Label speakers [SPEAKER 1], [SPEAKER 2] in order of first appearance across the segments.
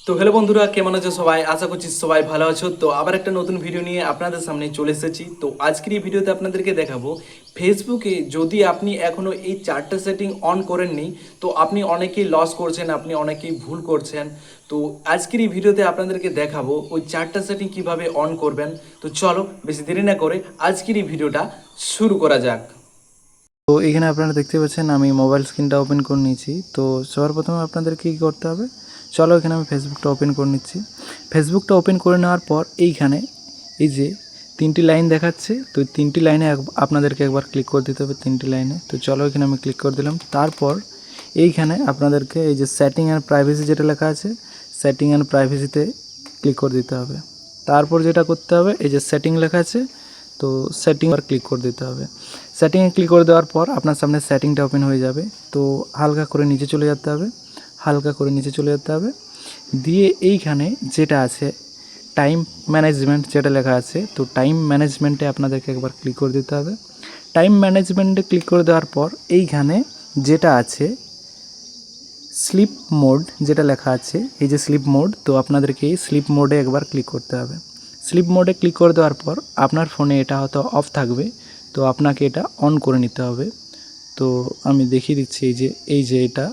[SPEAKER 1] তো হ্যালো বন্ধুরা, কেমন আছো সবাই? আশা করছি সবাই ভালো আছো। তো আবার একটা নতুন ভিডিও নিয়ে আপনাদের সামনে চলে এসেছি। তো আজকের এই ভিডিওতে আপনাদেরকে দেখাবো ফেসবুকে যদি আপনি এখনও এই চারটা সেটিং অন করেননি তো আপনি অনেকেই লস করছেন, আপনি অনেকেই ভুল করছেন। তো আজকের এই ভিডিওতে আপনাদেরকে দেখাবো ওই চারটা সেটিং কিভাবে অন করবেন। তো চলো বেশি দেরি না করে আজকের এই ভিডিওটা শুরু করা যাক।
[SPEAKER 2] তো এখানে আপনারা দেখতে পাচ্ছেন আমি মোবাইল স্ক্রিনটা ওপেন করে নিয়েছি। তো সবার প্রথমে আপনাদেরকে কী করতে হবে, চলো এখানে আমি ফেসবুকটা ওপেন করে নিচ্ছি। ফেসবুকটা ওপেন করে নেওয়ার পর এইখানে এই যে তিনটি লাইন দেখাচ্ছে, তো তিনটি লাইনে আপনাদেরকে একবার ক্লিক করে দিতে হবে, তিনটি লাইনে। তো চলো এখানে আমি ক্লিক করে দিলাম। তারপর এইখানে আপনাদেরকে এই যে সেটিং অ্যান্ড প্রাইভেসি যেটা লেখা আছে, সেটিং অ্যান্ড প্রাইভেসিতে ক্লিক করে দিতে হবে। তারপর যেটা করতে হবে, এই যে সেটিং লেখা আছে, তো সেটিং আর ক্লিক করে দিতে হবে। সেটিংয়ে ক্লিক করে দেওয়ার পর আপনার সামনে সেটিংটা ওপেন হয়ে যাবে। তো হালকা করে নিচে চলে যেতে হবে, হালকা করে নিচে চলে যেতে হবে। দিয়ে এইখানে যেটা আছে টাইম ম্যানেজমেন্ট যেটা লেখা আছে, তো টাইম ম্যানেজমেন্টে আপনাদেরকে একবার ক্লিক করে দিতে হবে। টাইম ম্যানেজমেন্টে ক্লিক করে দেওয়ার পর এইখানে যেটা আছে স্লিপ মোড যেটা লেখা আছে, এই যে স্লিপ মোড, তো আপনাদেরকে এই স্লিপ মোডে একবার ক্লিক করতে হবে। স্লিপ মোডে ক্লিক করে দেওয়ার পর আপনার ফোনে এটা হয়তো অফ থাকবে, তো আপনাকে এটা অন করে নিতে হবে। তো আমি দেখিয়ে দিচ্ছি, এই যে এটা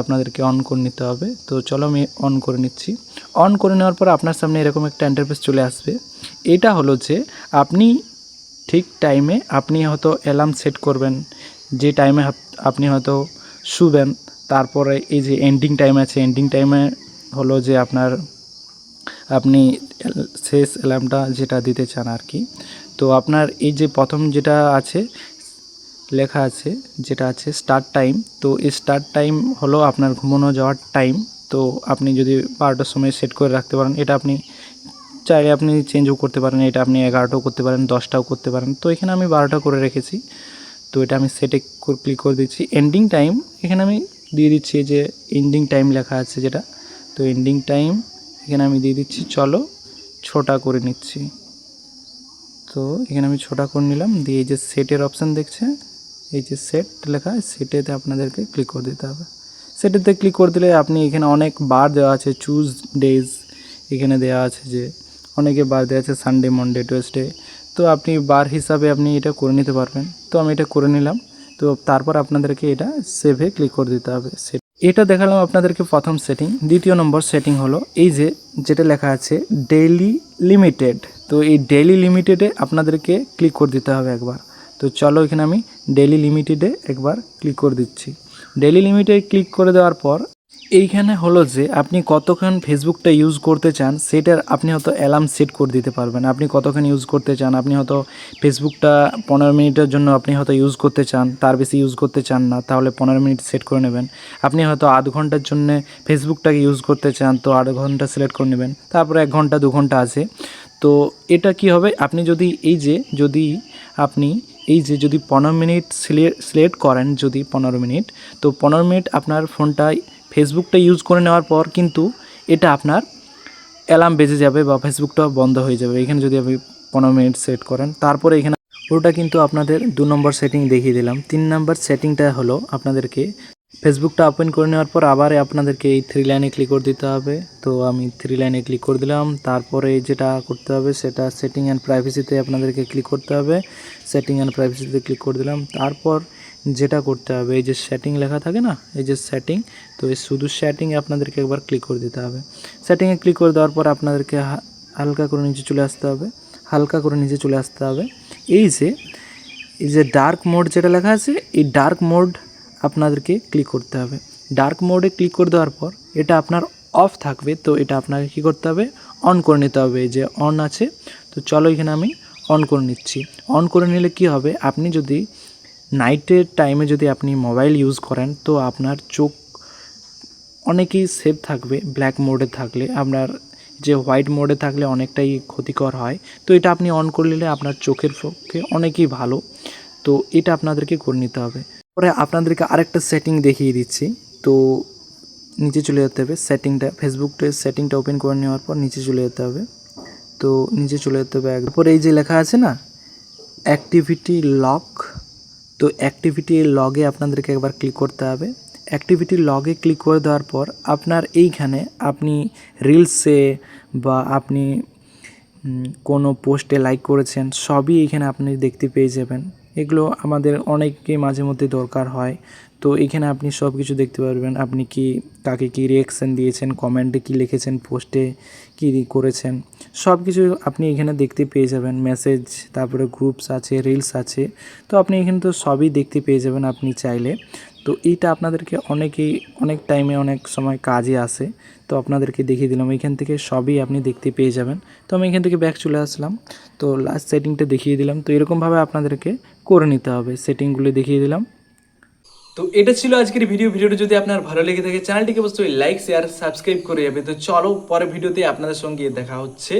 [SPEAKER 2] আপনাদেরকে অন করে নিতে হবে। তো চলো আমি অন করে নিচ্ছি। অন করে নেওয়ার পর আপনার সামনে এরকম একটা ইন্টারফেস চলে আসবে। এটা হলো যে আপনি ঠিক টাইমে আপনি হয়তো অ্যালার্ম সেট করবেন, যে টাইমে আপনি হয়তো শুবেন। তারপরে এই যে এন্ডিং টাইম আছে, এন্ডিং টাইমে হলো যে আপনি শেষ অ্যালার্মটা যেটা দিতে চান আর কি। তো আপনার এই যে প্রথম যেটা আছে লেখা আছে, যেটা আছে স্টার্ট টাইম, তো এই স্টার্ট টাইম হলো আপনার ঘুমানো যাওয়ার টাইম। তো আপনি যদি 12টার সময় সেট করে রাখতে পারেন, এটা আপনি চাইলে আপনি চেঞ্জও করতে পারেন, এটা আপনি 11টাও করতে পারেন, 10টাও করতে পারেন। তো এখানে আমি 12টা করে রেখেছি। তো এটা আমি সেটে ক্লিক করে দিচ্ছি। এন্ডিং টাইম এখানে আমি দিয়ে দিচ্ছি, যে এন্ডিং টাইম লেখা আছে যেটা, তো এন্ডিং টাইম এখানে আমি দিয়ে দিচ্ছি। চলো 6টা করে নিচ্ছি। তো এখানে আমি 6টা করে নিলাম। দিয়ে এই যে সেটের অপশান দেখছে, এই যে সেট লেখা, সেটেতে আপনাদেরকে ক্লিক করে দিতে হবে। সেটেতে ক্লিক করে দিলে আপনি এখানে অনেক বার দেওয়া আছে, চুজ ডেজ এখানে দেওয়া আছে, যে অনেকে বার দেওয়া আছে সানডে, মনডে, টুয়েসডে। তো আপনি বার হিসাবে আপনি এটা করে নিতে পারবেন। তো আমি এটা করে নিলাম। তো তারপর আপনাদেরকে এটা সেভে ক্লিক করে দিতে হবে। এটা দেখালাম আপনাদেরকে প্রথম সেটিং। দ্বিতীয় নম্বর সেটিং হলো এই যে যেটা লেখা আছে ডেইলি লিমিটেড, তো এই ডেইলি লিমিটেডে আপনাদেরকে ক্লিক করে দিতে হবে একবার। তো চলো এখানে আমি ডেইলি লিমিটেডে একবার ক্লিক করে দিচ্ছি। ডেইলি লিমিটে ক্লিক করে দেওয়ার পর এইখানে হলো যে আপনি কতক্ষণ ফেসবুকটা ইউজ করতে চান সেটার আপনি হয়তো অ্যালার্ম সেট করে দিতে পারবেন। আপনি কতক্ষণ ইউজ করতে চান, আপনি হয়তো ফেসবুকটা 15 মিনিটের জন্য আপনি হয়তো ইউজ করতে চান, তার বেশি ইউজ করতে চান না, তাহলে 15 মিনিট সেট করে নেবেন। আপনি হয়তো আধ ঘন্টার জন্য ফেসবুকটাকে ইউজ করতে চান, তো আধ ঘন্টা সিলেক্ট করে নেবেন। তারপরে 1 ঘন্টা 2 ঘন্টা আছে। তো এটা কি হবে, আপনি যদি আপনি যদি 15 মিনিট সিলেক্ট করেন, যদি 15 মিনিট, তো 15 মিনিট আপনার ফোনটায় ফেসবুকটা ইউজ করে নেওয়ার পর কিন্তু এটা আপনার অ্যালার্ম বেজে যাবে বা ফেসবুকটা বন্ধ হয়ে যাবে। এখানে যদি আপনি 15 মিনিট সেট করেন, তারপরে এখানে পুরোটা কিন্তু আপনাদের 2 নম্বর সেটিং দেখিয়ে দিলাম। 3 নম্বর সেটিংটা হলো আপনাদেরকে ফেসবুকটা ওপেন করে নেওয়ার পর আবার আপনাদেরকে এই 3 লাইনে ক্লিক করে দিতে হবে। তো আমি 3 লাইনে ক্লিক করে দিলাম। তারপরে যেটা করতে হবে সেটা সেটিং অ্যান্ড প্রাইভেসিতে আপনাদেরকে ক্লিক করতে হবে। সেটিং অ্যান্ড প্রাইভেসিতে ক্লিক করে দিলাম। তারপর যেটা করতে হবে, এই যে সেটিং লেখা থাকে না, এই যে সেটিং, তো এই শুধু সেটিংয়ে আপনাদেরকে একবার ক্লিক করে দিতে হবে। সেটিংয়ে ক্লিক করে দেওয়ার পর আপনাদেরকে হালকা করে নিচে চলে আসতে হবে, হালকা করে নিচে চলে আসতে হবে। এই যে ডার্ক মোড যেটা লেখা আছে, এই ডার্ক মোড আপনাদেরকে ক্লিক করতে হবে। ডার্ক মোডে ক্লিক করে দেওয়ার পর এটা আপনার অফ থাকবে, তো এটা আপনাকে কী করতে হবে, অন করে নিতে হবে। যে অন আছে, তো চলো এখানে আমি অন করে নিচ্ছি। অন করে নিলে কি হবে, আপনি যদি নাইটের টাইমে যদি আপনি মোবাইল ইউজ করেন, তো আপনার চোখ অনেকই সেফ থাকবে। ব্ল্যাক মোডে থাকলে আপনার, যে হোয়াইট মোডে থাকলে অনেকটাই ক্ষতিকর হয়। তো এটা আপনি অন করে নিলে আপনার চোখের পক্ষে অনেকই ভালো। তো এটা আপনাদেরকে করে নিতে হবে। পরে আপনাদেরকে আরেকটা সেটিং দেখিয়ে দিচ্ছি। তো নিচে চলে যেতে হবে, ফেসবুকটা সেটিংটা ওপেন করে নেওয়ার পর নিচে চলে যেতে হবে। তো নিচে চলে যেতে হবে, একবার এই যে লেখা আছে না অ্যাক্টিভিটি লক, তো অ্যাক্টিভিটি লগে আপনাদেরকে একবার ক্লিক করতে হবে। অ্যাক্টিভিটি লগে ক্লিক করে দেওয়ার পর আপনার এইখানে আপনি রিলসে বা আপনি কোনো পোস্টে লাইক করেছেন সবই এখানে আপনি দেখতে পেয়ে যাবেন। এগুলো আমাদের অনেককে মাঝে মধ্যে দরকার হয়, তো এখানে আপনি সব কিছু দেখতে পারবেন। আপনি কি কাকে কী রিয়াকশান দিয়েছেন, কমেন্টে কী লিখেছেন, পোস্টে কী করেছেন, সব কিছু আপনি এখানে দেখতে পেয়ে যাবেন। মেসেজ, তারপরে গ্রুপস আছে, রিলস আছে, তো আপনি এখানে তো সবই দেখতে পেয়ে যাবেন আপনি চাইলে। তো এইটা আপনাদেরকে অনেক টাইমে অনেক সময় কাজে আসে, তো আপনাদেরকে দেখিয়ে দিলাম। এখান থেকে সবই আপনি দেখতে পেয়ে যাবেন। তো আমি এখান থেকে ব্যাক চলে আসলাম, তো লাস্ট সেটিংটা দেখিয়ে দিলাম। তো এরকমভাবে আপনাদেরকে করে নিতে হবে, সেটিংগুলো দেখিয়ে দিলাম।
[SPEAKER 1] তো এটা ছিল আজকের ভিডিওটা যদি আপনার ভালো লেগে থাকে চ্যানেলটিকে অবশ্যই লাইক শেয়ার সাবস্ক্রাইব করে যাবে। তো চলো পরের ভিডিওতে আপনাদের সঙ্গে দেখা হচ্ছে।